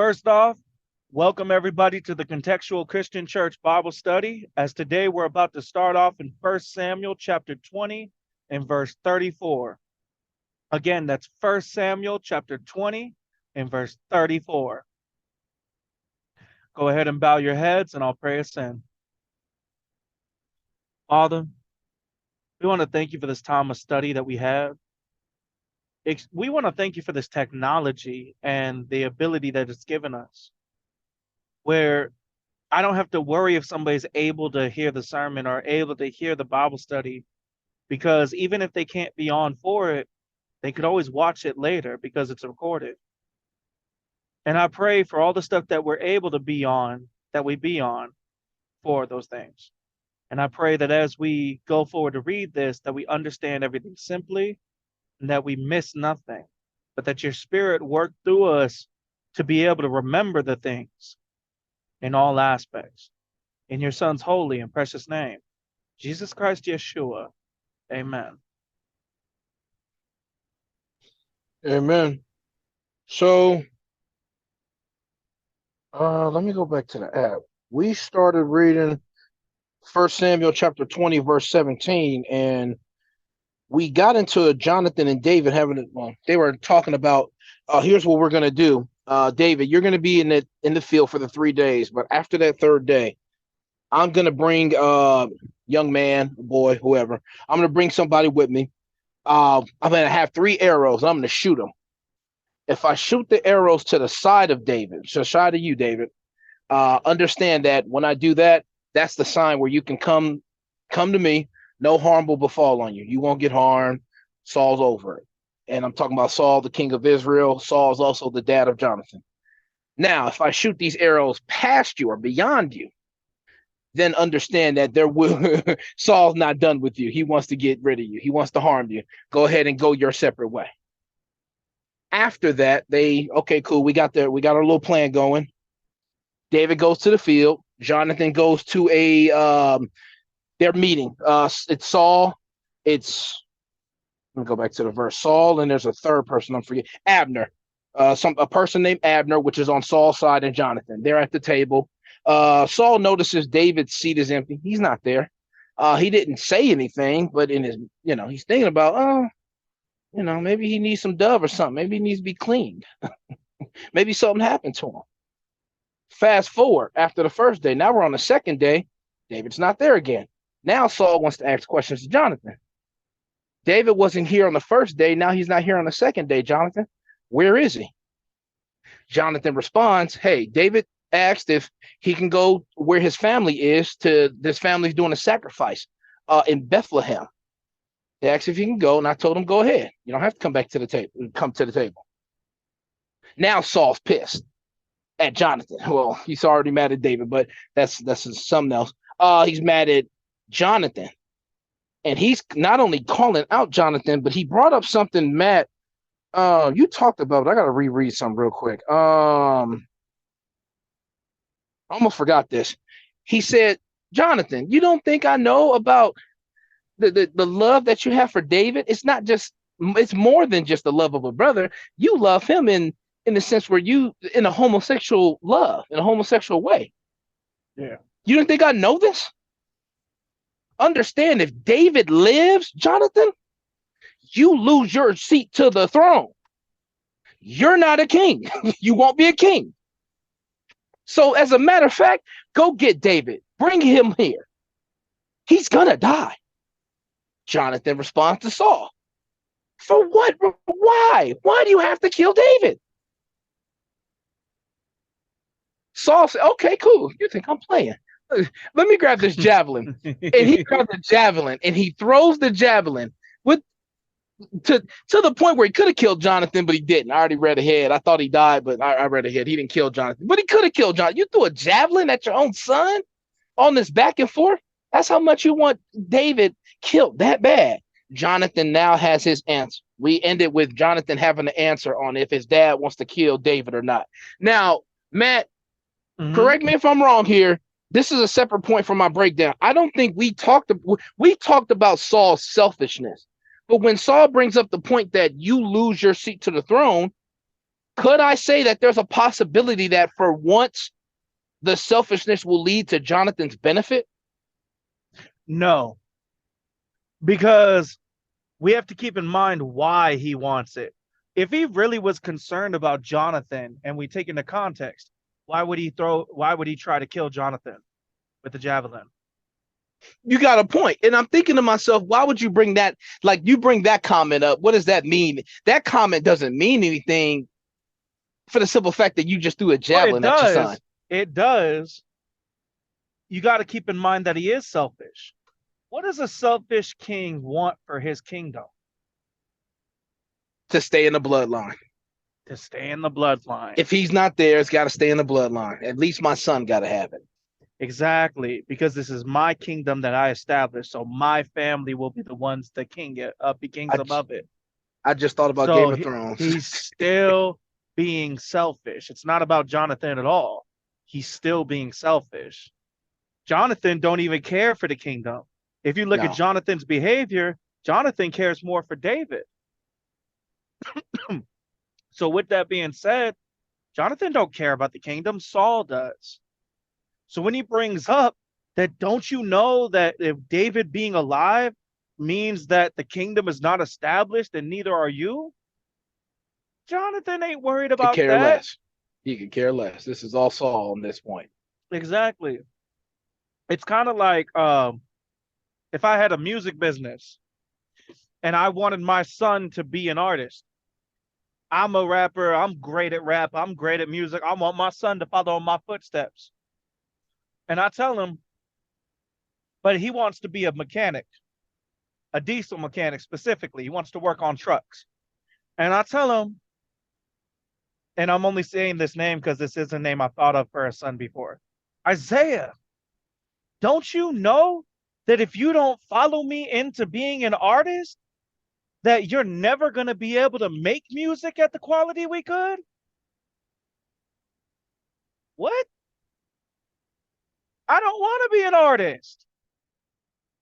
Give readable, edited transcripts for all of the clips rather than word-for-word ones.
First off, welcome everybody to the Contextual Christian Church Bible Study. As today we're about to start off in 1 Samuel chapter 20 and verse 34. Again, that's 1 Samuel chapter 20 and verse 34. Go ahead and bow your heads and I'll pray us in. Father, we want to thank you for this time of study that we have. We want to thank you for this technology and the ability that it's given us, where I don't have to worry if somebody's able to hear the sermon or able to hear the Bible study, because even if they can't be on for it, they could always watch it later because it's recorded. And I pray for all the stuff that we're able to be on, that we be on for those things. And I pray that as we go forward to read this, that we understand everything simply and that we miss nothing, but that your spirit work through us to be able to remember the things in all aspects. In your son's holy and precious name, Jesus Christ Yeshua. Amen. Amen. So, let me go back to the app. We started reading 1 Samuel chapter 20, verse 17, and we got into Jonathan and David they were talking about, here's what we're going to do. David, you're going to be in the field for the 3 days, but after that third day, I'm going to bring young man, boy, whoever. I'm going to bring somebody with me. I'm going to have 3 arrows. I'm going to shoot them. If I shoot the arrows to the side of David, so side of you, David, understand that when I do that, that's the sign where you can come to me. No harm will befall on you. You won't get harmed. Saul's over it. And I'm talking about Saul, the king of Israel. Saul is also the dad of Jonathan. Now, if I shoot these arrows past you or beyond you, then understand that Saul's not done with you. He wants to get rid of you. He wants to harm you. Go ahead and go your separate way. After that, okay, cool. We got our little plan going. David goes to the field. Jonathan goes to their meeting. It's Saul. Let me go back to the verse. Saul, and there's a third person. I'm forgetting. Abner. A person named Abner, which is on Saul's side, and Jonathan. They're at the table. Saul notices David's seat is empty. He's not there. He didn't say anything, but in his, he's thinking about, maybe he needs some dove or something. Maybe he needs to be cleaned. Maybe something happened to him. Fast forward after the first day. Now we're on the second day. David's not there again. Now Saul wants to ask questions to Jonathan. David wasn't here on the first day. Now he's not here on the second day. Jonathan, where is he? Jonathan responds, hey, David asked if he can go where his family is. This family's doing a sacrifice in Bethlehem. They asked if he can go, and I told him, go ahead. You don't have to come to the table. Now Saul's pissed at Jonathan. Well, he's already mad at David, but that's something else. He's mad at Jonathan. And he's not only calling out Jonathan, but he brought up something, Matt, you talked about. I got to reread something real quick. I almost forgot this. He said, Jonathan, you don't think I know about the love that you have for David? It's more than just the love of a brother. You love him in the sense where you in a homosexual love, in a homosexual way. Yeah. You don't think I know this? Understand, if David lives, Jonathan, you lose your seat to the throne. You're not a king. You won't be a king. So as a matter of fact, go get David. Bring him here. He's gonna die. Jonathan responds to Saul. For what? Why? Why do you have to kill David? Saul said, okay, cool. You think I'm playing? Let me grab this javelin. And he grabs the javelin and he throws the javelin to the point where he could have killed Jonathan, but he didn't. I already read ahead. I thought he died, but I read ahead. He didn't kill Jonathan, but he could have killed Jonathan. You threw a javelin at your own son on this back and forth? That's how much you want David killed, that bad. Jonathan now has his answer. We ended with Jonathan having an answer on if his dad wants to kill David or not. Now, Matt, correct me if I'm wrong here. This is a separate point from my breakdown. I don't think we talked about Saul's selfishness. But when Saul brings up the point that you lose your seat to the throne, Could I say that there's a possibility that for once the selfishness will lead to Jonathan's benefit? No, because we have to keep in mind why he wants it. If he really was concerned about Jonathan and we take into context, why would he try to kill Jonathan with the javelin? You got a point. And I'm thinking to myself, why would you bring that? Like, you bring that comment up. What does that mean? That comment doesn't mean anything for the simple fact that you just threw a javelin at your son. It does. You got to keep in mind that he is selfish. What does a selfish king want for his kingdom? To stay in the bloodline. To stay in the bloodline. If he's not there, it's got to stay in the bloodline. At least my son got to have it. Exactly, because this is my kingdom that I established, so my family will be the ones that be kings above it. I just thought about Game of Thrones. He's still being selfish. It's not about Jonathan at all. He's still being selfish. Jonathan don't even care for the kingdom. If you look at Jonathan's behavior, Jonathan cares more for David. So with that being said, Jonathan don't care about the kingdom. Saul does. So when he brings up that, don't you know that if David being alive means that the kingdom is not established and neither are you? Jonathan ain't worried about that. Less. He could care less. This is all Saul on this point. Exactly. It's kind of like if I had a music business and I wanted my son to be an artist. I'm a rapper. I'm great at rap. I'm great at music. I want my son to follow in my footsteps. And I tell him, but he wants to be a mechanic, a diesel mechanic specifically. He wants to work on trucks. And I tell him, and I'm only saying this name because this is a name I thought of for a son before. Isaiah, don't you know that if you don't follow me into being an artist, that you're never going to be able to make music at the quality we could? What? I don't want to be an artist.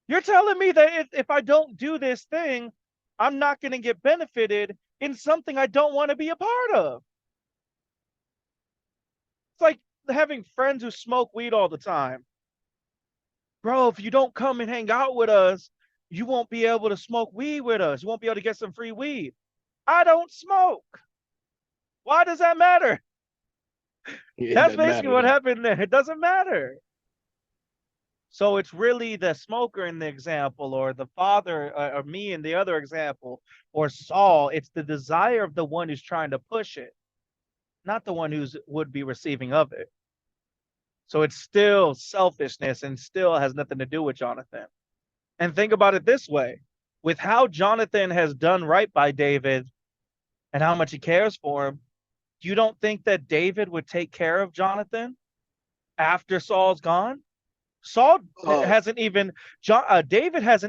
You're telling me that if I don't do this thing, I'm not going to get benefited in something I don't want to be a part of. It's like having friends who smoke weed all the time. Bro, if you don't come and hang out with us, you won't be able to smoke weed with us. You won't be able to get some free weed. I don't smoke. Why does that matter? That's basically what happened there. It doesn't matter. So it's really the smoker in the example, or the father, or me in the other example, or Saul. It's the desire of the one who's trying to push it, not the one who's would be receiving of it. So it's still selfishness and still has nothing to do with Jonathan. And think about it this way. With how Jonathan has done right by David and how much he cares for him, you don't think that David would take care of Jonathan after Saul's gone? David hasn't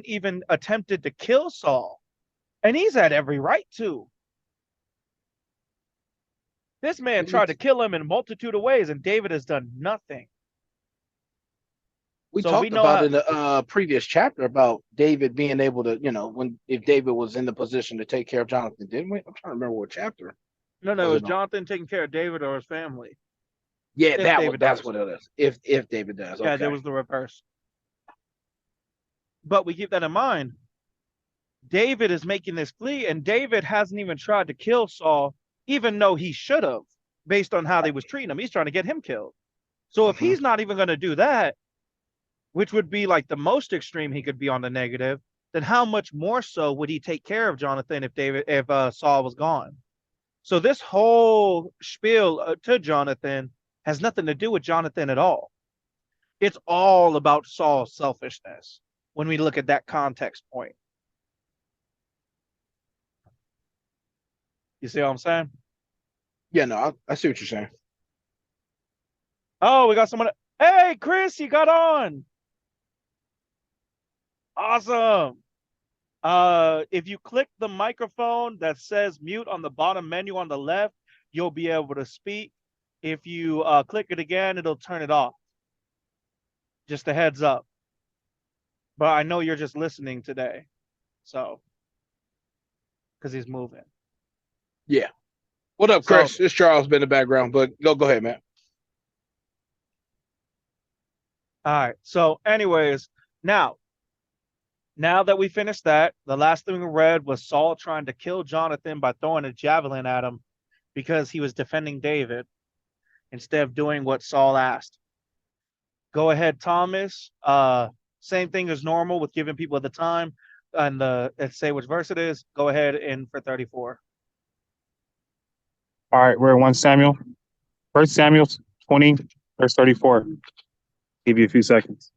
even attempted to kill Saul, and he's had every right to. This man tried to kill him in a multitude of ways, and David has done nothing. We talked about in the previous chapter about David being able to, if David was in the position to take care of Jonathan, didn't we? I'm trying to remember what chapter. No, it was Jonathan taking care of David or his family. Yeah, that's what it is. If David does. Yeah, that was the reverse. But we keep that in mind. David is making this plea, and David hasn't even tried to kill Saul, even though he should have, based on how they was treating him. He's trying to get him killed. So if he's not even going to do that, which would be like the most extreme he could be on the negative, then how much more so would he take care of Jonathan if Saul was gone? So this whole spiel to Jonathan has nothing to do with Jonathan at all. It's all about Saul's selfishness when we look at that context point. You see what I'm saying? Yeah, no, I see what you're saying. Oh, we got someone. Hey, Chris, you got on. Awesome. If you click the microphone that says mute on the bottom menu on the left, you'll be able to speak. If you click it again, it'll turn it off. Just a heads up. But I know you're just listening today. So, because he's moving. Yeah. What up, So, Chris? It's Charles been in the background, but go ahead, man. all right. So, anyways, now that we finished that, the last thing we read was Saul trying to kill Jonathan by throwing a javelin at him because he was defending David instead of doing what Saul asked. Go ahead, Thomas. Same thing as normal with giving people the time and let's say which verse it is. Go ahead and for 34. All right, we're at 1 Samuel. 1 Samuel 20, verse 34. Give you a few seconds.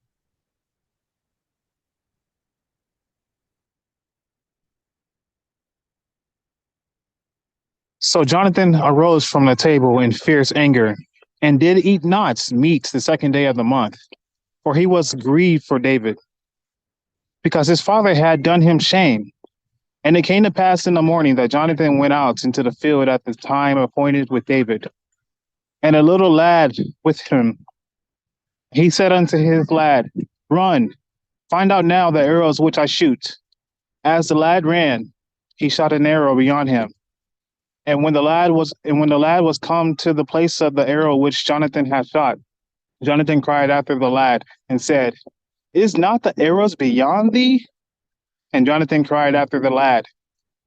So Jonathan arose from the table in fierce anger and did eat not meat the second day of the month, for he was grieved for David, because his father had done him shame. And it came to pass in the morning that Jonathan went out into the field at the time appointed with David, and a little lad with him. He said unto his lad, Run, find out now the arrows which I shoot. As the lad ran, he shot an arrow beyond him. And when the lad was come to the place of the arrow which Jonathan had shot, Jonathan cried after the lad and said, Is not the arrows beyond thee? And Jonathan cried after the lad,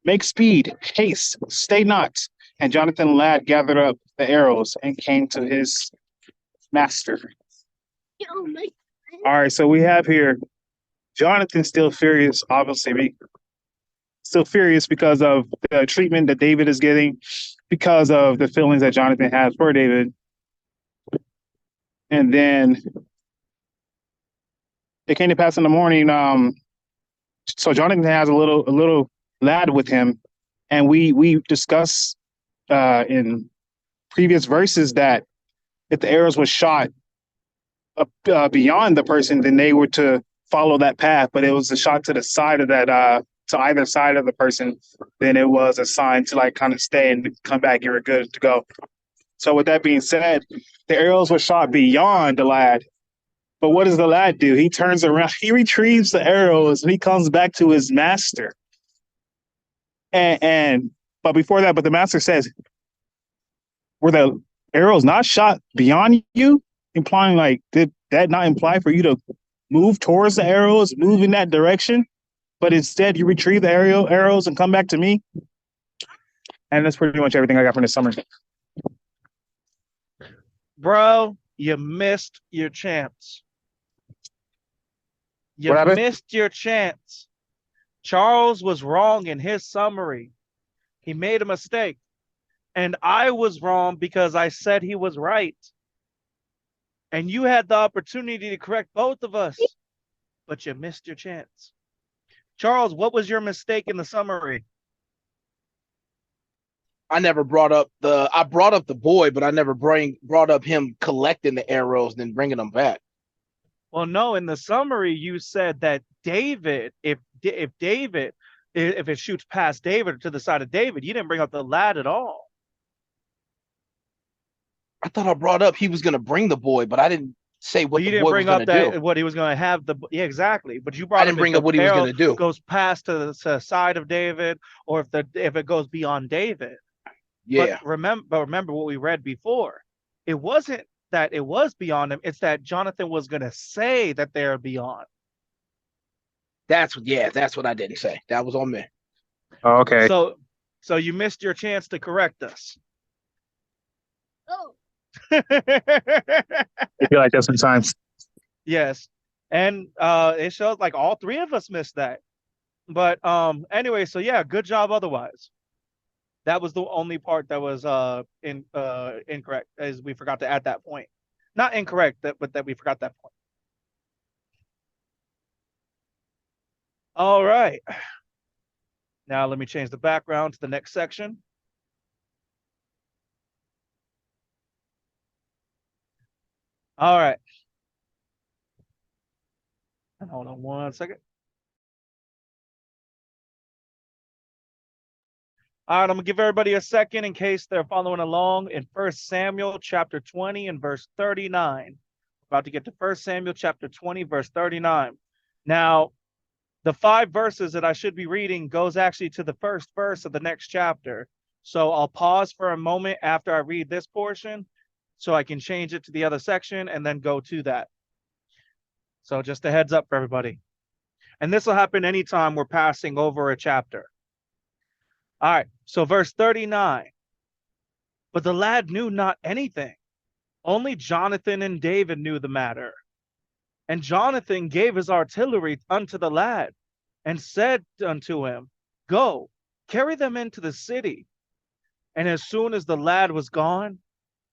Make speed, haste, stay not. And Jonathan the lad gathered up the arrows and came to his master. All right, so we have here Jonathan still furious, obviously, still furious because of the treatment that David is getting, because of the feelings that Jonathan has for David. And then it came to pass in the morning. So Jonathan has a little lad with him, and we discussed in previous verses that if the arrows were shot beyond the person, then they were to follow that path. But it was a shot to the side of that, to either side of the person, then it was a sign to like kind of stay and come back. You were good to go. So with that being said, the arrows were shot beyond the lad. But what does the lad do? He turns around, he retrieves the arrows, and he comes back to his master. But before that, the master says, were the arrows not shot beyond you? Implying like, did that not imply for you to move towards the arrows, move in that direction? But instead you retrieve the arrows and come back to me? And that's pretty much everything I got from this summer. Bro, you missed your chance. You missed your chance. Charles was wrong in his summary. He made a mistake. And I was wrong because I said he was right. And you had the opportunity to correct both of us, but you missed your chance. Charles, what was your mistake in the summary? I never brought up I brought up the boy, but I never brought up him collecting the arrows and then bringing them back. Well, no, in the summary, you said that David, if it shoots past David or to the side of David, you didn't bring up the lad at all. I thought I brought up he was going to bring the boy, but I didn't say what the boy was going to do. What he was going to have yeah, exactly. But you brought. I didn't bring up what he was going to do. Goes past to the side of David, or if it goes beyond David. Yeah. But remember what we read before. It wasn't that it was beyond him. It's that Jonathan was going to say that they're beyond. That's what I didn't say. That was on me. Oh, okay. So you missed your chance to correct us. Oh. I feel like that sometimes. Yes. And it shows like all three of us missed that. But anyway, so yeah, good job otherwise. That was the only part that was incorrect, as we forgot to add that point. Not incorrect, but that we forgot that point. All right. Now let me change the background to the next section. All right. Hold on one second. All right, I'm gonna give everybody a second in case they're following along in 1 Samuel chapter 20 and verse 39. About to get to 1 Samuel chapter 20, verse 39. Now, the 5 verses that I should be reading goes actually to the first verse of the next chapter. So I'll pause for a moment after I read this portion so I can change it to the other section and then go to that. So just a heads up for everybody. And this will happen anytime we're passing over a chapter. All right, so verse 39. But the lad knew not anything. Only Jonathan and David knew the matter. And Jonathan gave his artillery unto the lad, and said unto him, Go, carry them into the city. And as soon as the lad was gone,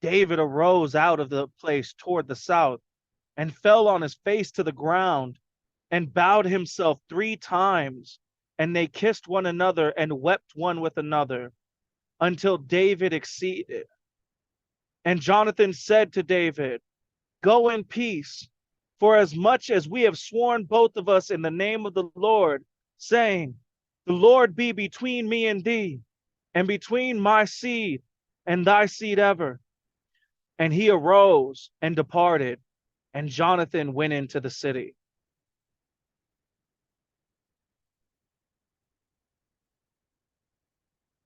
David arose out of the place toward the south, and fell on his face to the ground, and bowed himself 3 times. And they kissed one another, and wept one with another, until David exceeded. And Jonathan said to David, Go in peace, for as much as we have sworn both of us in the name of the Lord, saying, The Lord be between me and thee, and between my seed and thy seed ever. And he arose and departed, and Jonathan went into the city.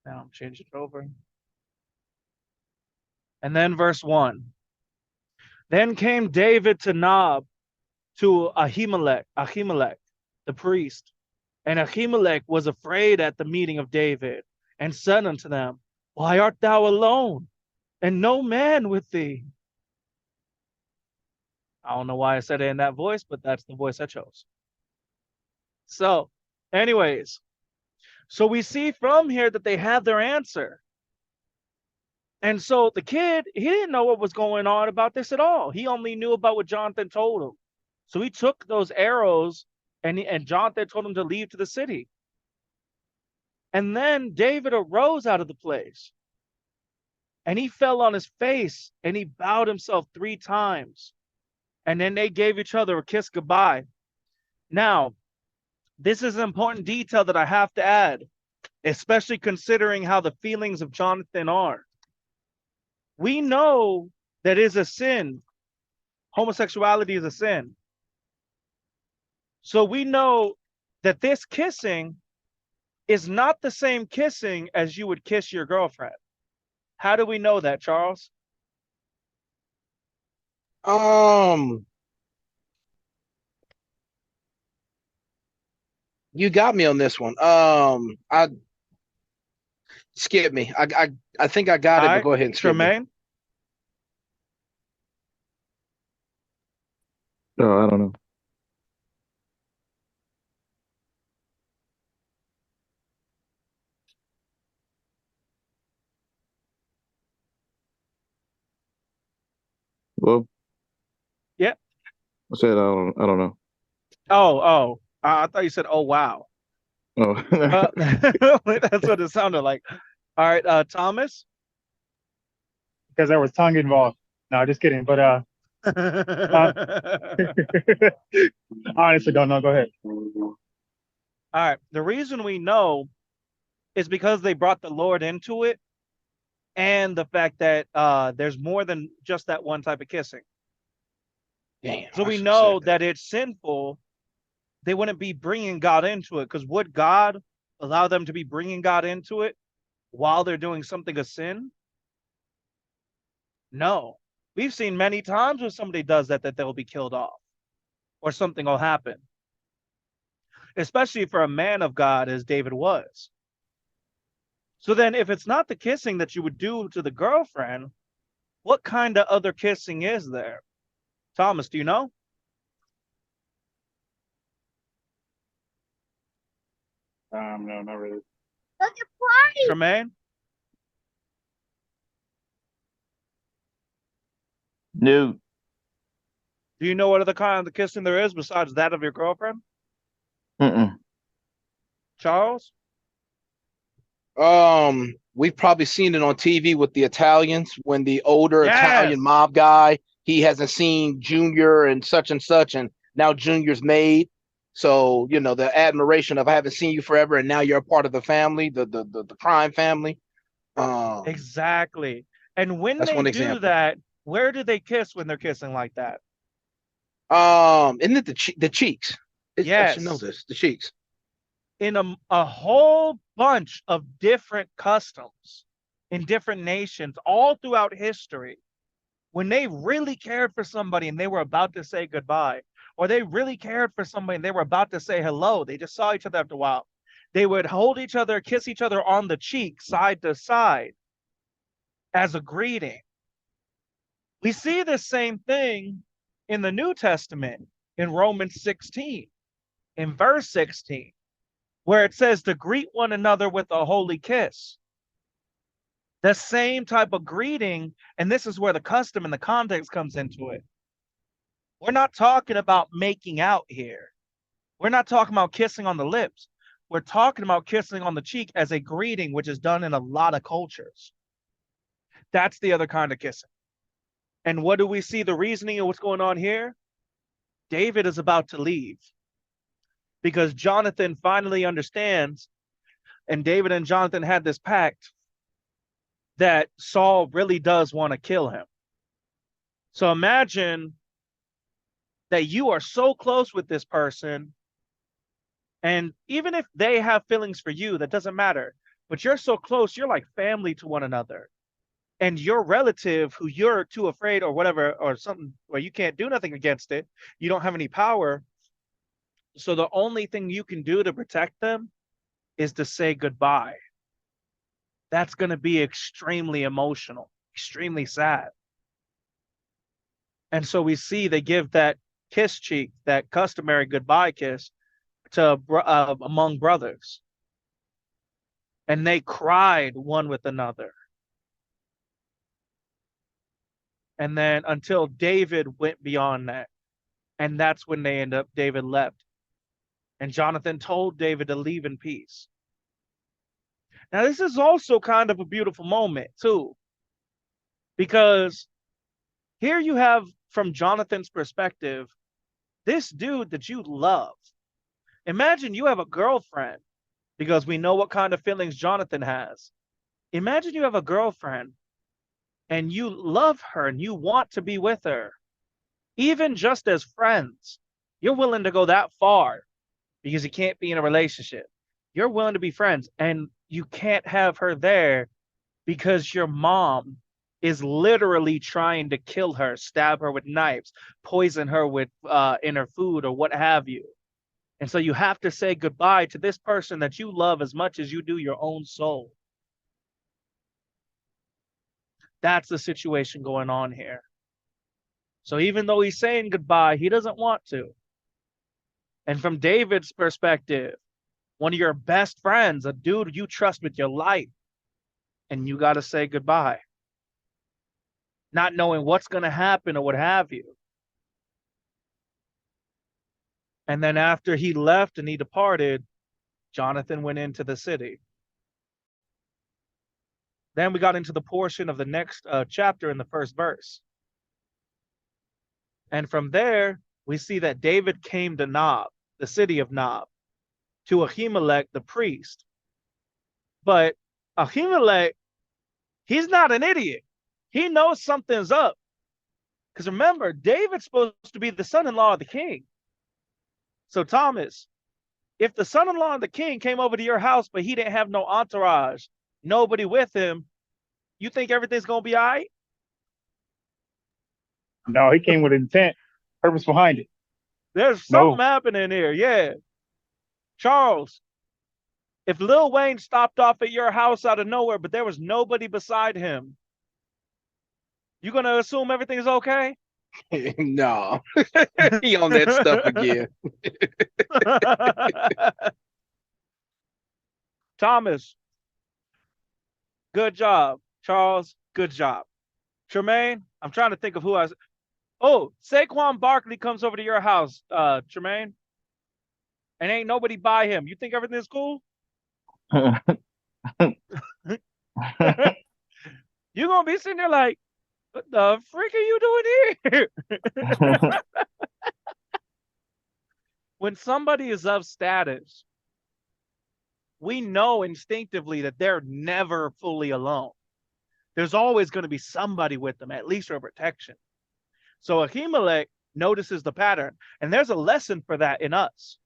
Now I'm changing it over. And then verse 1. Then came David to Nob, to Ahimelech, the priest. And Ahimelech was afraid at the meeting of David, and said unto them, Why art thou alone, and no man with thee? I don't know why I said it in that voice, but that's the voice I chose. So, anyways, so we see from here that they have their answer. And so the kid, he didn't know what was going on about this at all. He only knew about what Jonathan told him. So he took those arrows, and Jonathan told him to leave to the city. And then David arose out of the place, and he fell on his face, and he bowed himself 3 times. And then they gave each other a kiss goodbye. Now, this is an important detail that I have to add, especially considering how the feelings of Jonathan are. We know that is a sin. Homosexuality is a sin. So we know that this kissing is not the same kissing as you would kiss your girlfriend. How do we know that, Charles? You got me on this one. I skip me. I think I got it, but go ahead and skip me. Tremaine? No, I don't know. Well, Yeah. I said I don't know. Oh, I thought you said, oh, wow. Oh, That's what it sounded like. All right, Thomas? Because there was tongue involved. No, just kidding. But honestly, don't know. Go ahead. All right. The reason we know is because they brought the Lord into it, and the fact that there's more than just that one type of kissing. Damn, So I we should've know said that it's sinful. They wouldn't be bringing God into it, because would God allow them to be bringing God into it while they're doing something of sin? No. We've seen many times when somebody does that they'll be killed off or something will happen, especially for a man of God as David was. So then if it's not the kissing that you would do to the girlfriend, what kind of other kissing is there? Thomas, do you know? No, not really. Tremaine? no. Do you know what other kind of kissing there is besides that of your girlfriend? Mm-mm. Charles? We've probably seen it on TV with the Italians when the older Yes. Italian mob guy, he hasn't seen Junior and such, and now Junior's made. So, you know, the admiration of I haven't seen you forever, and now you're a part of the family, the crime family. Exactly. And when That's they one do example. that, where do they kiss when they're kissing like that? Isn't it the cheeks? I should know Yes. this. The cheeks. In a whole bunch of different customs, in different nations all throughout history, when they really cared for somebody and they were about to say goodbye, or they really cared for somebody and they were about to say hello, they just saw each other after a while, they would hold each other, kiss each other on the cheek, side to side, as a greeting. We see the same thing in the New Testament in Romans 16, in verse 16, where it says to greet one another with a holy kiss. The same type of greeting, and this is where the custom and the context comes into it. We're not talking about making out here. We're not talking about kissing on the lips. We're talking about kissing on the cheek as a greeting, which is done in a lot of cultures. That's the other kind of kissing. And what do we see the reasoning of what's going on here? David is about to leave because Jonathan finally understands, and David and Jonathan had this pact, that Saul really does want to kill him. So imagine that you are so close with this person, and even if they have feelings for you, that doesn't matter. But you're so close, you're like family to one another. And your relative who you're too afraid or whatever, or something where you can't do nothing against it, you don't have any power. So the only thing you can do to protect them is to say goodbye. That's going to be extremely emotional, extremely sad. And so we see they give that kiss cheek, that customary goodbye kiss, to among brothers. And they cried one with another. And then until David went beyond that. And that's when they end up, David left. And Jonathan told David to leave in peace. Now, this is also kind of a beautiful moment, too. Because here you have, from Jonathan's perspective, this dude that you love. Imagine you have a girlfriend, because we know what kind of feelings Jonathan has. Imagine you have a girlfriend and you love her and you want to be with her, even just as friends. You're willing to go that far because you can't be in a relationship. You're willing to be friends, and you can't have her there because your mom is literally trying to kill her, stab her with knives, poison her with in her food or what have you. And so you have to say goodbye to this person that you love as much as you do your own soul. That's the situation going on here. So even though he's saying goodbye, he doesn't want to. And from David's perspective, one of your best friends, a dude you trust with your life, and you got to say goodbye, not knowing what's going to happen or what have you. And then after he left and he departed, Jonathan went into the city. Then we got into the portion of the next chapter in the first verse. And from there, we see that David came to Nob, the city of Nob, to Ahimelech the priest. But Ahimelech, he's not an idiot. He knows something's up. Because remember, David's supposed to be the son-in-law of the king. So Thomas, if the son-in-law of the king came over to your house, but he didn't have no entourage, nobody with him, you think everything's going to be all right? No, he came with intent, purpose behind it. There's something happening here. Yeah. Charles, if Lil Wayne stopped off at your house out of nowhere, but there was nobody beside him, you going to assume everything's okay? No. He on that stuff again. Thomas, good job. Charles, good job. Tremaine, I'm trying to think of who I... Oh, Saquon Barkley comes over to your house, Tremaine, and ain't nobody by him. You think everything's cool? You're going to be sitting there like, what the freak are you doing here? When somebody is of status, we know instinctively that they're never fully alone. There's always going to be somebody with them, at least for protection. So Ahimelech notices the pattern, and there's a lesson for that in us.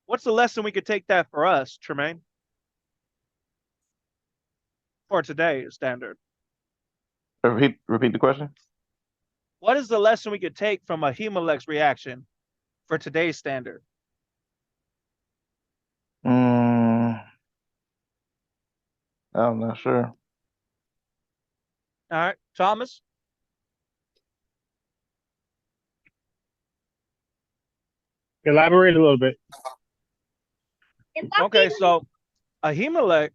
What's the lesson we could take that for us, Tremaine? for today's standard? Repeat the question. What is the lesson we could take from Ahimelech's reaction for today's standard? I'm not sure. All right, Thomas. Elaborate a little bit. Okay, so Ahimelech,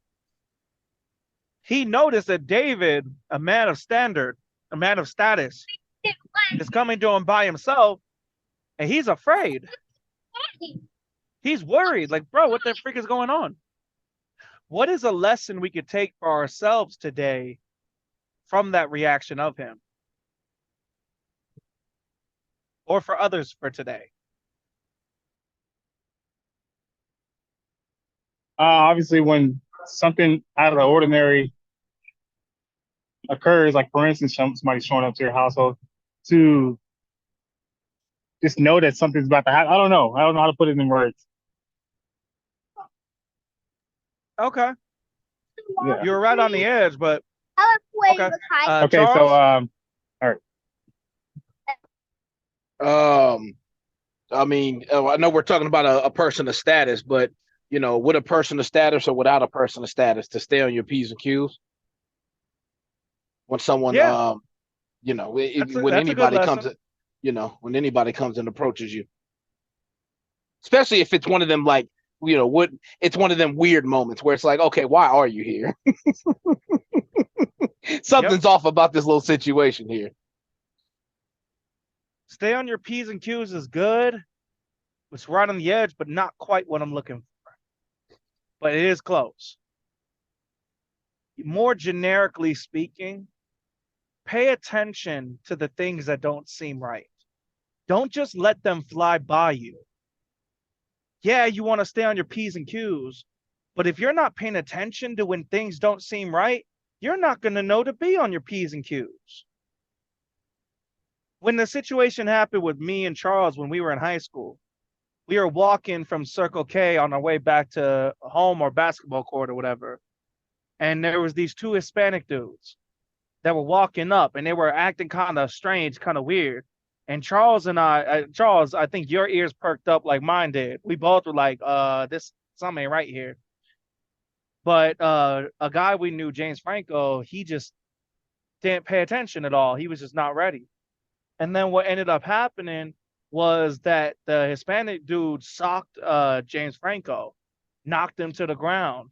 he noticed that David, a man of standard, a man of status, is coming to him by himself, and he's afraid. He's worried, like, bro, what the freak is going on? What is a lesson we could take for ourselves today from that reaction of him? Or for others for today? Obviously, when something out of the ordinary occurs, like for instance, somebody showing up to your household, to just know that something's about to happen. I don't know how to put it in words. Okay. Yeah. You're right on the edge, but okay. Okay, so Charles? I mean, I know we're talking about a person of status, but you know, with a person of status or without a person of status, to stay on your P's and Q's when someone, Yeah. you know, That's a when good anybody comes, lesson. you know, when anybody comes and approaches you, especially if it's one of them, like, you know, what it's one of them weird moments where it's like, okay, why are you here? Something's off about this little situation here. Stay on your P's and Q's is good. It's right on the edge, but not quite what I'm looking for. But it is close. More generically speaking, pay attention to the things that don't seem right. Don't just let them fly by you. Yeah, you want to stay on your P's and Q's, but if you're not paying attention to when things don't seem right, you're not going to know to be on your P's and Q's. When the situation happened with me and Charles when we were in high school, we were walking from Circle K on our way back to home or basketball court or whatever. And there was these two Hispanic dudes that were walking up and they were acting kind of strange, kind of weird. And Charles, I think your ears perked up like mine did. We both were like, this something ain't right here. But a guy we knew, James Franco, he just didn't pay attention at all. He was just not ready. And then what ended up happening was that the Hispanic dude socked James Franco, knocked him to the ground.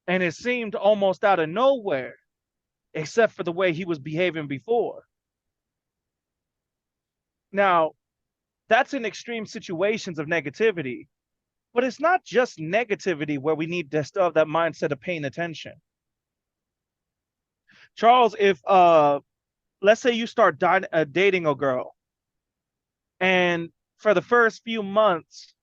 And it seemed almost out of nowhere, except for the way he was behaving before. Now, that's in extreme situations of negativity, but it's not just negativity where we need to still have that mindset of paying attention. Charles, if let's say you start dating a girl, and for the first few months,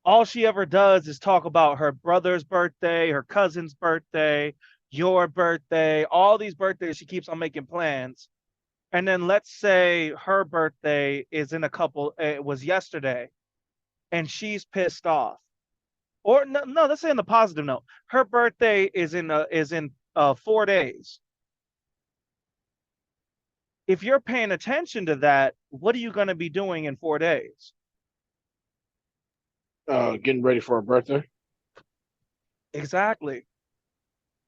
all she ever does is talk about her brother's birthday, her cousin's birthday, your birthday, all these birthdays, she keeps on making plans. And then let's say her birthday is in it was yesterday, and she's pissed off. Or no, let's say on the positive note, her birthday is in 4 days. If you're paying attention to that, what are you going to be doing in 4 days? Getting ready for her birthday. Exactly.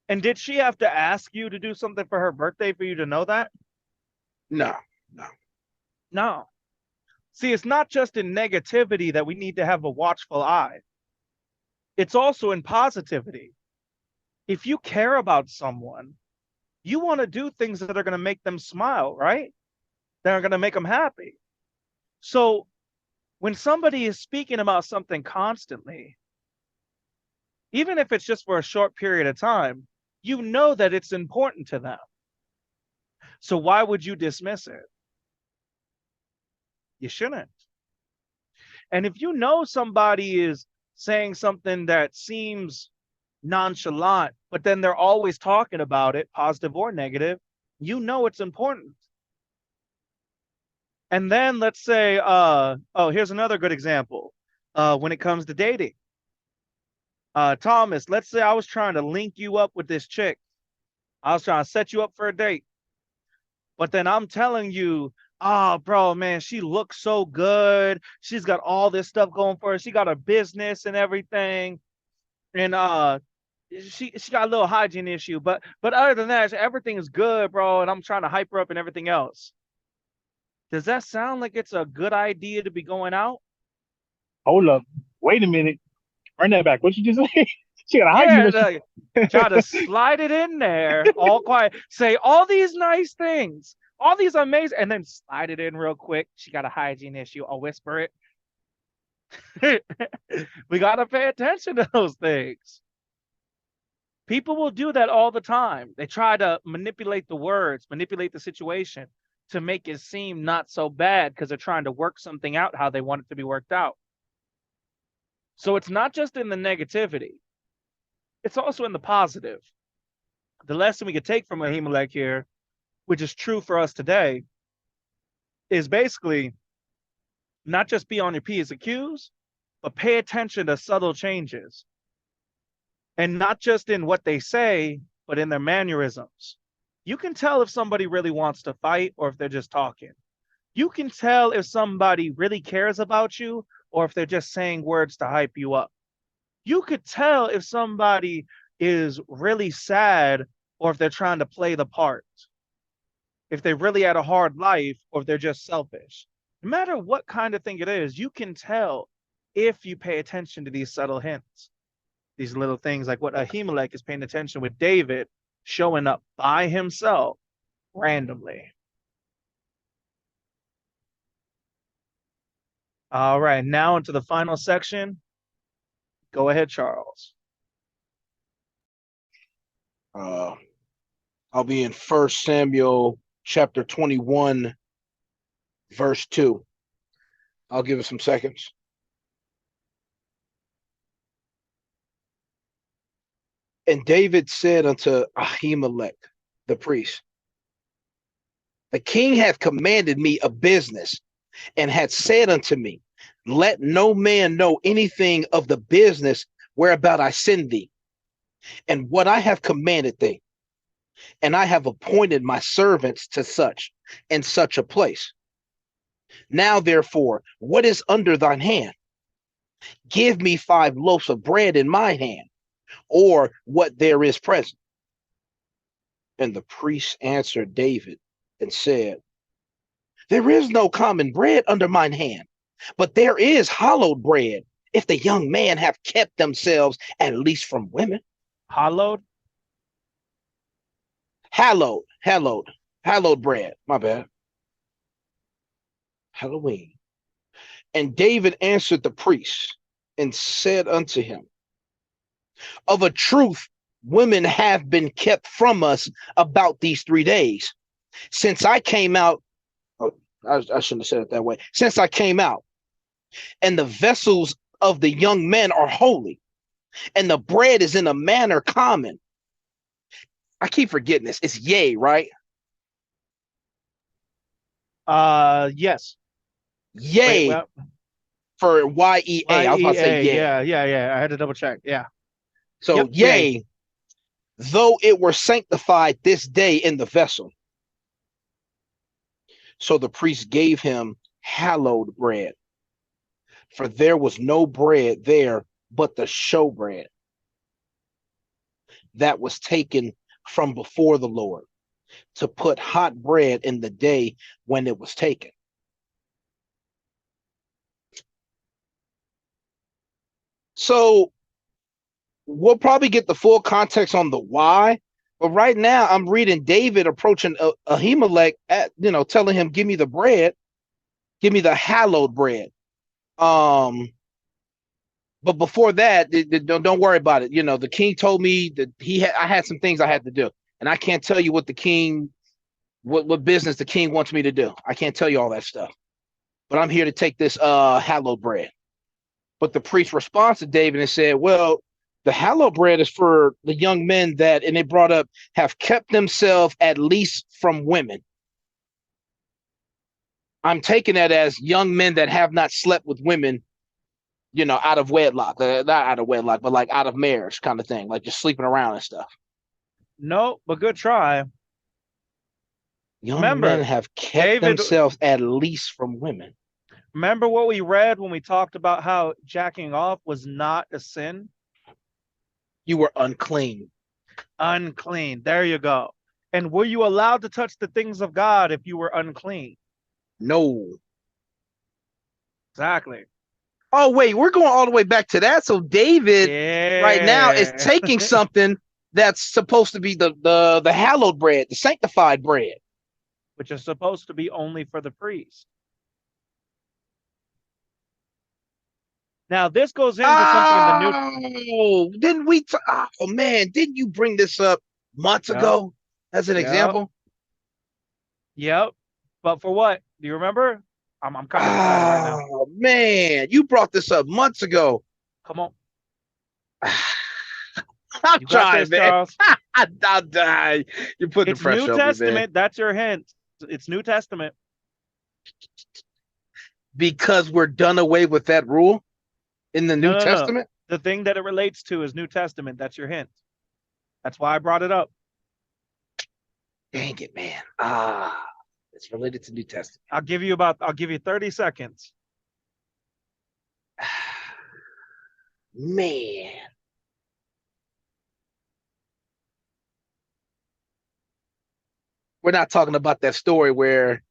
And did she have to ask you to do something for her birthday for you to know that? No. See, it's not just in negativity that we need to have a watchful eye. It's also in positivity. If you care about someone, you want to do things that are going to make them smile, right? That are going to make them happy. So when somebody is speaking about something constantly, even if it's just for a short period of time, you know that it's important to them. So why would you dismiss it? You shouldn't. And if you know somebody is saying something that seems nonchalant, but then they're always talking about it, positive or negative, you know it's important. And then let's say, here's another good example when it comes to dating. Thomas, let's say I was trying to link you up with this chick. I was trying to set you up for a date. But then I'm telling you, oh, bro, man, she looks so good. She's got all this stuff going for her. She got a business and everything. And she got a little hygiene issue. But other than that, everything is good, bro. And I'm trying to hype her up and everything else. Does that sound like it's a good idea to be going out? Hold up. Wait a minute. Run that back. What you just say? She got a hygiene Yeah, issue. like, try to slide it in there, all quiet. Say all these nice things, all these amazing, and then slide it in real quick. She got a hygiene issue. I'll whisper it. We gotta pay attention to those things. People will do that all the time. They try to manipulate the words, manipulate the situation to make it seem not so bad because they're trying to work something out how they want it to be worked out. So it's not just in the negativity. It's also in the positive. The lesson we could take from Ahimelech here, which is true for us today, is basically not just be on your P's and Q's, but pay attention to subtle changes. And not just in what they say, but in their mannerisms. You can tell if somebody really wants to fight or if they're just talking. You can tell if somebody really cares about you or if they're just saying words to hype you up. You could tell if somebody is really sad or if they're trying to play the part. If they really had a hard life or if they're just selfish. No matter what kind of thing it is, you can tell if you pay attention to these subtle hints. These little things like what Ahimelech is paying attention with David showing up by himself randomly. All right, now into the final section. Go ahead, Charles. I'll be in 1 Samuel chapter 21, verse 2. I'll give it some seconds. And David said unto Ahimelech, the priest, the king hath commanded me a business, and hath said unto me, let no man know anything of the business whereabout I send thee, and what I have commanded thee. And I have appointed my servants to such and such a place. Now, therefore, what is under thine hand? Give me 5 loaves of bread in my hand, or what there is present. And the priest answered David and said, there is no common bread under mine hand, but there is hallowed bread, if the young man have kept themselves at least from women. Hallowed? Hallowed bread. My bad. Halloween. And David answered the priest and said unto him, of a truth, women have been kept from us about these 3 days. Since I came out, I shouldn't have said it that way. Since I came out, and the vessels of the young men are holy, and the bread is in a manner common. I keep forgetting this. It's yea, right? Yes. Yea. Wait, well, for Y-E-A. I was about to say yea. Yeah. I had to double check. Yeah. So Yep, yea, though it were sanctified this day in the vessel. So the priest gave him hallowed bread, for there was no bread there but the showbread that was taken from before the Lord, to put hot bread in the day when it was taken. So we'll probably get the full context on the why, but right now I'm reading David approaching Ahimelech, telling him, give me the bread, give me the hallowed bread. But before that, don't worry about it. The king told me that I had some things I had to do, and I can't tell you what the king, what business the king wants me to do. I can't tell you all that stuff, but I'm here to take this hallowed bread. But the priest responds to David and said, well, the hallowed bread is for the young men that, and they brought up, have kept themselves at least from women. I'm taking that as young men that have not slept with women out of wedlock, not out of wedlock, but like out of marriage kind of thing, like just sleeping around and stuff. No, but good try. Young men Remember, have kept David, themselves at least from women. remember what we read when we talked about how jacking off was not a sin? You were unclean. Unclean. There you go. And were you allowed to touch the things of God if you were unclean? No. Exactly. Oh, wait, we're going all the way back to that. So David right now is Yeah. taking something that's supposed to be the hallowed bread, the sanctified bread. Which is supposed to be only for the priest. Now, this goes into something in the New. Oh, didn't we? Oh man, didn't you bring this up months Yep. ago as an Yep. example? Yep. But for what? Do you remember? I'm kind of excited right now. Oh man, you brought this up months ago. Come on. I'm You got trying, this, man. Charles. I'll die. You put the It's pressure New on me, man. Testament. That's your hint. It's New Testament. Because we're done away with that rule in the New No. Testament. The thing that it relates to is New Testament. That's your hint. That's why I brought it up. Dang it, man. It's related to New Testament. I'll give you 30 seconds. Man. We're not talking about that story where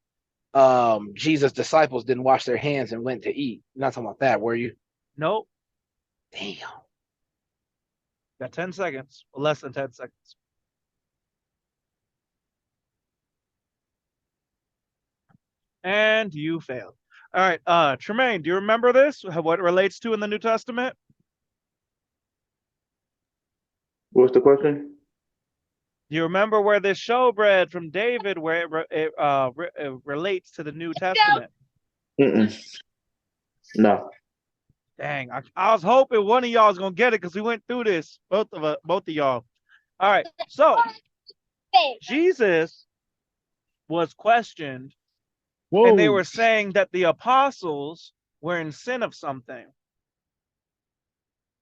Jesus' disciples didn't wash their hands and went to eat. You're not talking about that, were you? Nope. Damn. Got 10 seconds. Or less than 10 seconds. And you failed. All right, Tremaine, do you remember this? What it relates to in the New Testament? What's the question? Do you remember where this showbread from David, where it relates to the New Testament? No. Dang, I was hoping one of y'all was gonna get it because we went through this, both of y'all. All right, so Jesus was questioned, Whoa. and they were saying that the apostles were in sin of something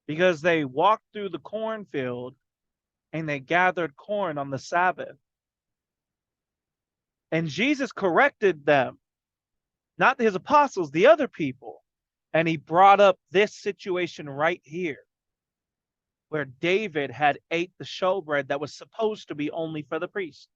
because they walked through the cornfield and they gathered corn on the Sabbath. And Jesus corrected them, not his apostles, the other people. And he brought up this situation right here, where David had ate the showbread that was supposed to be only for the priest.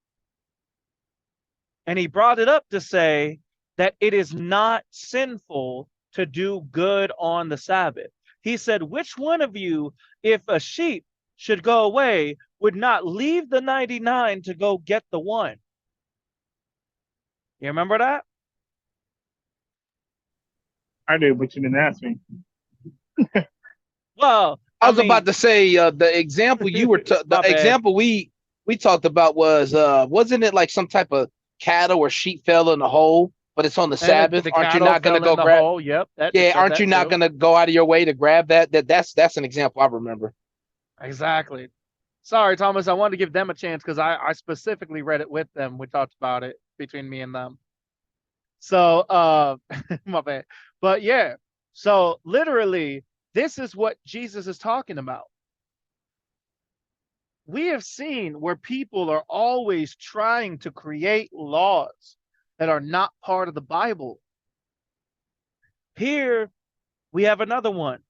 And he brought it up to say that it is not sinful to do good on the Sabbath. He said, which one of you, if a sheep should go away, would not leave the 99 to go get the one? You remember that? I do, but you didn't ask me. Well, I was about to say the example you were the My bad. example we talked about was wasn't it like some type of cattle or sheep fell in a hole, but it's on the Sabbath? Aren't you not going to go grab? Hole. Yep. Yeah, aren't you not going to go out of your way to grab that? That's an example I remember. Exactly. Sorry, Thomas. I wanted to give them a chance because I specifically read it with them. We talked about it between me and them. So, my bad. But yeah, so literally, this is what Jesus is talking about. We have seen where people are always trying to create laws that are not part of the Bible. Here, we have another one.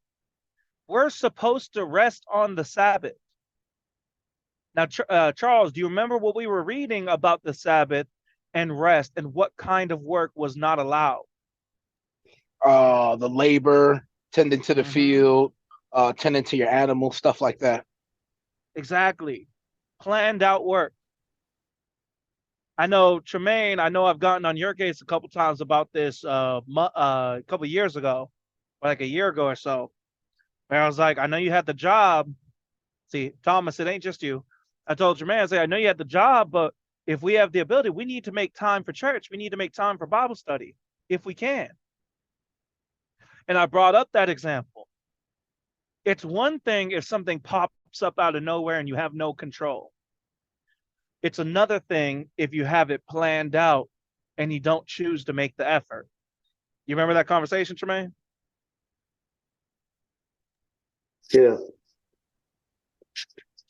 We're supposed to rest on the Sabbath. Now, Charles, do you remember what we were reading about the Sabbath and rest and what kind of work was not allowed? The labor, tending to the Mhm. field, tending to your animals, stuff like that. Exactly. Planned out work. I know, Tremaine, I've gotten on your case a couple times about this a couple years ago, like a year ago or so, where I was like, I know you had the job. See, Thomas, it ain't just you. I told Tremaine, I said, I know you had the job, but if we have the ability, we need to make time for church. We need to make time for Bible study if we can. And I brought up that example. It's one thing if something pops up out of nowhere and you have no control. It's another thing if you have it planned out and you don't choose to make the effort. You remember that conversation, Tremaine? Yeah.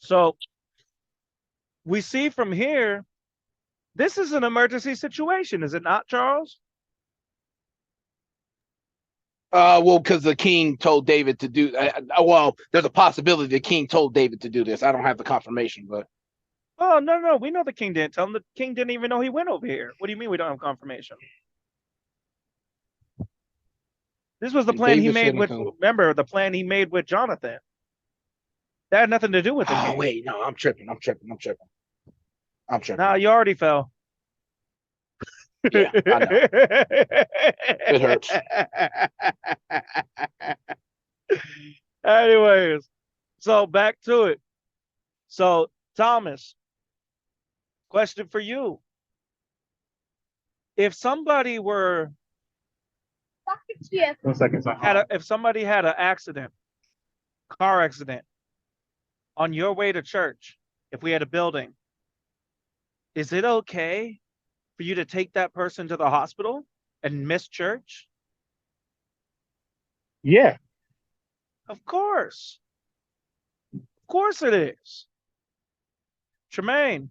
So we see from here, this is an emergency situation, is it not, Charles? Well, because the king told David to do. Well, there's a possibility the king told David to do this. I don't have the confirmation, but Oh, no. We know the king didn't tell him. The king didn't even know he went over here. What do you mean we don't have confirmation? This was the plan he David made said with, until. remember, the plan he made with Jonathan. That had nothing to do with the Oh king. wait, no, I'm tripping. Nah, you already fell. Yeah, I know. It hurts. Anyways, so back to it. So, Thomas, question for you. If somebody were 1 second. if somebody had an accident, car accident, on your way to church, if we had a building, is it okay for you to take that person to the hospital and miss church? Yeah. Of course. Of course it is. Tremaine,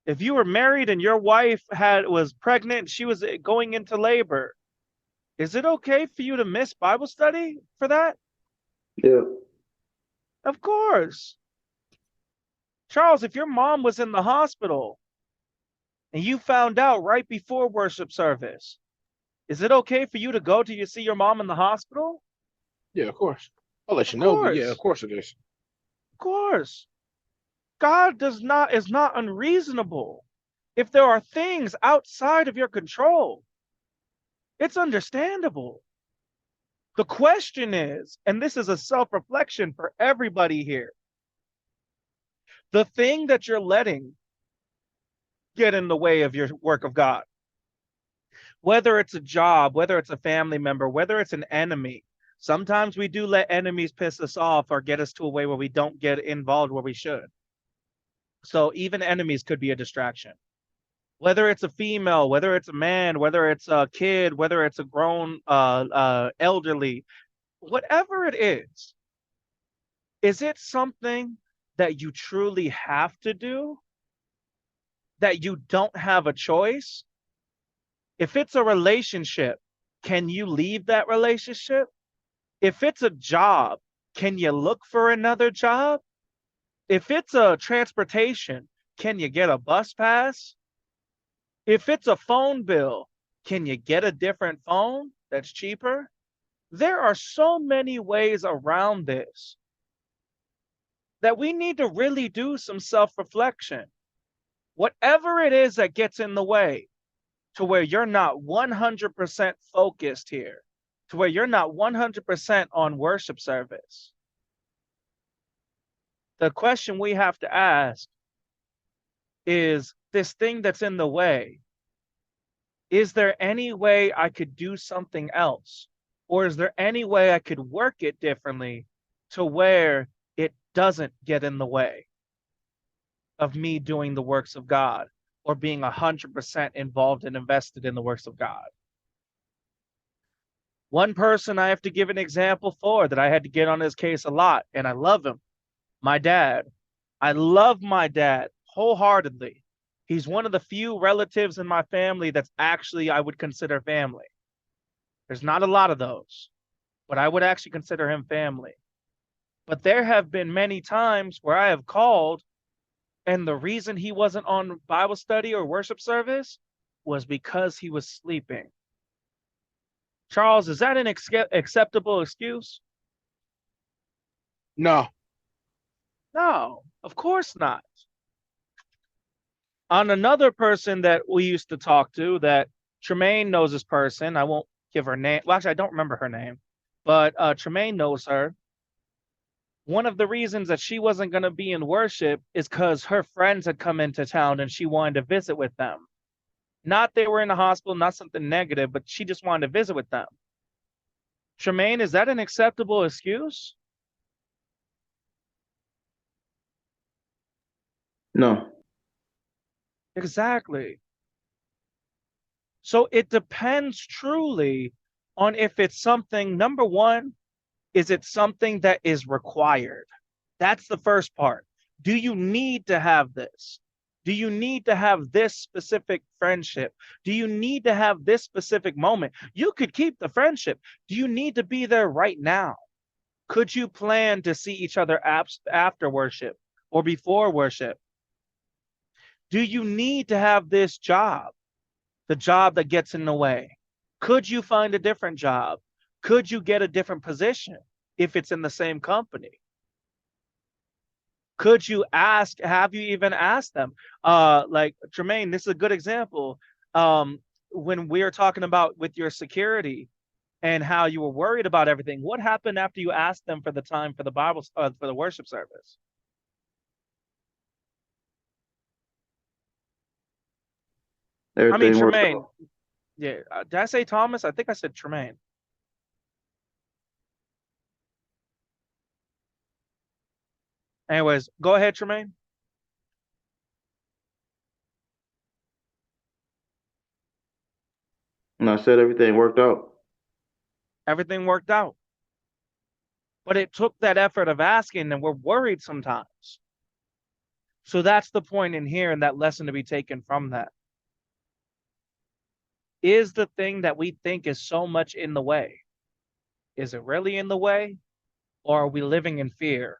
if you were married and your wife was pregnant, she was going into labor, is it okay for you to miss Bible study for that? Yeah. Of course. Charles, if your mom was in the hospital and you found out right before worship service, is it okay for you to go to see your mom in the hospital? Yeah, of course. I'll let Of you know, but yeah, course. of course it is. Of course. God is not unreasonable. If there are things outside of your control, it's understandable. The question is, and this is a self-reflection for everybody here, the thing that you're letting get in the way of your work of God, whether it's a job, whether it's a family member, whether it's an enemy. Sometimes we do let enemies piss us off or get us to a way where we don't get involved where we should. So even enemies could be a distraction. Whether it's a female, whether it's a man, whether it's a kid, whether it's a grown elderly, whatever it is it something that you truly have to do? That you don't have a choice? If it's a relationship, can you leave that relationship? If it's a job, can you look for another job? If it's a transportation, can you get a bus pass? If it's a phone bill, can you get a different phone that's cheaper? There are so many ways around this that we need to really do some self-reflection. Whatever it is that gets in the way to where you're not 100% focused here, to where you're not 100% on worship service, the question we have to ask is, this thing that's in the way, is there any way I could do something else? Or is there any way I could work it differently to where it doesn't get in the way of me doing the works of God or being 100% involved and invested in the works of God? One person I have to give an example for that I had to get on his case a lot, and I love him, my dad. I love my dad wholeheartedly. He's one of the few relatives in my family that's actually I would consider family. There's not a lot of those, but I would actually consider him family. But there have been many times where I have called, and the reason he wasn't on Bible study or worship service was because he was sleeping. Charles, is that an acceptable excuse? No. No, of course not. On another person that we used to talk to, that Tremaine knows this person, I won't give her name. Well, actually, I don't remember her name, but Tremaine knows her. One of the reasons that she wasn't going to be in worship is because her friends had come into town and she wanted to visit with them. Not they were in the hospital, not something negative, but she just wanted to visit with them. Tremaine, is that an acceptable excuse? No. Exactly. So it depends truly on if it's something, number one, Is it something that is required? That's the first part. Do you need to have this? Do you need to have this specific friendship? Do you need to have this specific moment? You could keep the friendship. Do you need to be there right now? Could you plan to see each other after worship or before worship? Do you need to have this job, the job that gets in the way? Could you find a different job? Could you get a different position if it's in the same company? Could you ask, have you even asked them? Like Jermaine, this is a good example. When we are talking about with your security and how you were worried about everything, what happened after you asked them for the time for the Bible, for the worship service? I mean, Everything worked Tremaine, out. yeah, did I say Thomas? I think I said Tremaine. Anyways, go ahead, Tremaine. And I said everything worked out. Everything worked out. But it took that effort of asking, and we're worried sometimes. So that's the point in here and that lesson to be taken from that. Is the thing that we think is so much in the way, is it really in the way, or are we living in fear?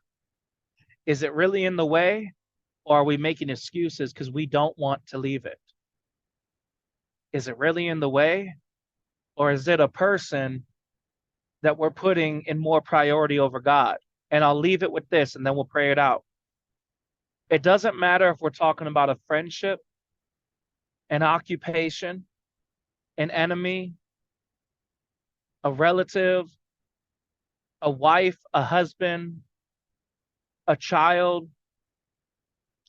Is it really in the way, or are we making excuses because we don't want to leave it? Is it really in the way, or is it a person that we're putting in more priority over God? And I'll leave it with this, and then we'll pray it out. It doesn't matter if we're talking about a friendship, an occupation, an enemy, a relative, a wife, a husband, a child.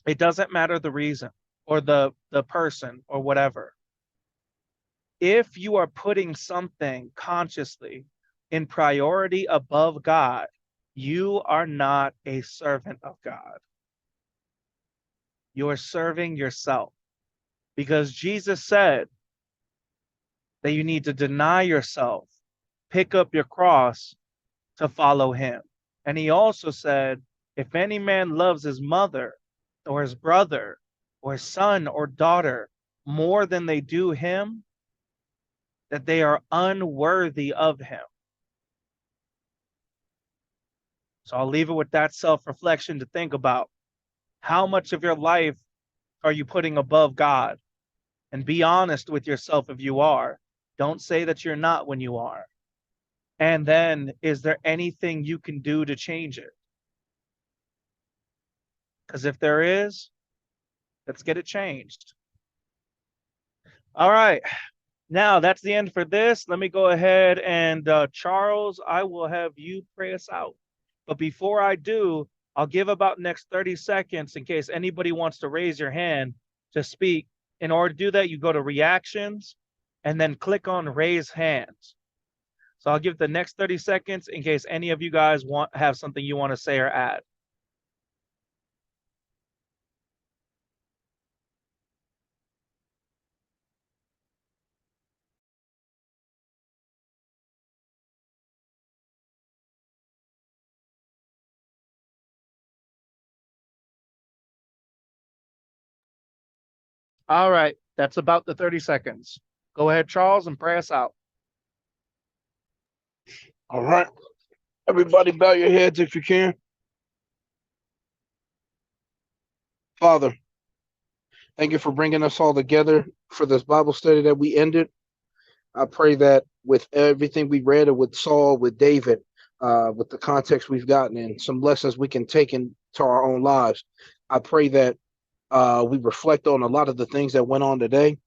It doesn't matter the reason or the person or whatever. If you are putting something consciously in priority above God, you are not a servant of God. You are serving yourself, because Jesus said that you need to deny yourself, pick up your cross to follow him. And he also said, if any man loves his mother or his brother or his son or daughter more than they do him, that they are unworthy of him. So I'll leave it with that self-reflection to think about. How much of your life are you putting above God? And be honest with yourself if you are. Don't say that you're not when you are. And then, is there anything you can do to change it? Because if there is, let's get it changed. All right. Now, that's the end for this. Let me go ahead and, Charles, I will have you pray us out. But before I do, I'll give about next 30 seconds in case anybody wants to raise your hand to speak. In order to do that, you go to reactions and then click on raise hands. So I'll give the next 30 seconds in case any of you guys have something you want to say or add. All right, that's about the 30 seconds. Go ahead, Charles, and pray us out. All right. Everybody bow your heads if you can. Father, thank you for bringing us all together for this Bible study that we ended. I pray that with everything we read with Saul, with David, with the context we've gotten and some lessons we can take into our own lives, I pray that we reflect on a lot of the things that went on today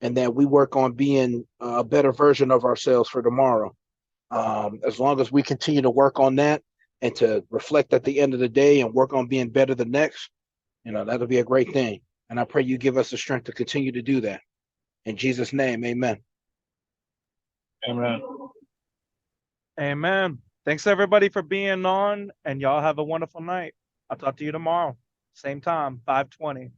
and that we work on being a better version of ourselves for tomorrow. As long as we continue to work on that and to reflect at the end of the day and work on being better the next, that'll be a great thing. And I pray you give us the strength to continue to do that. In Jesus' name, amen. Amen. Amen. Thanks everybody for being on, and y'all have a wonderful night. I'll talk to you tomorrow. Same time, 5:20.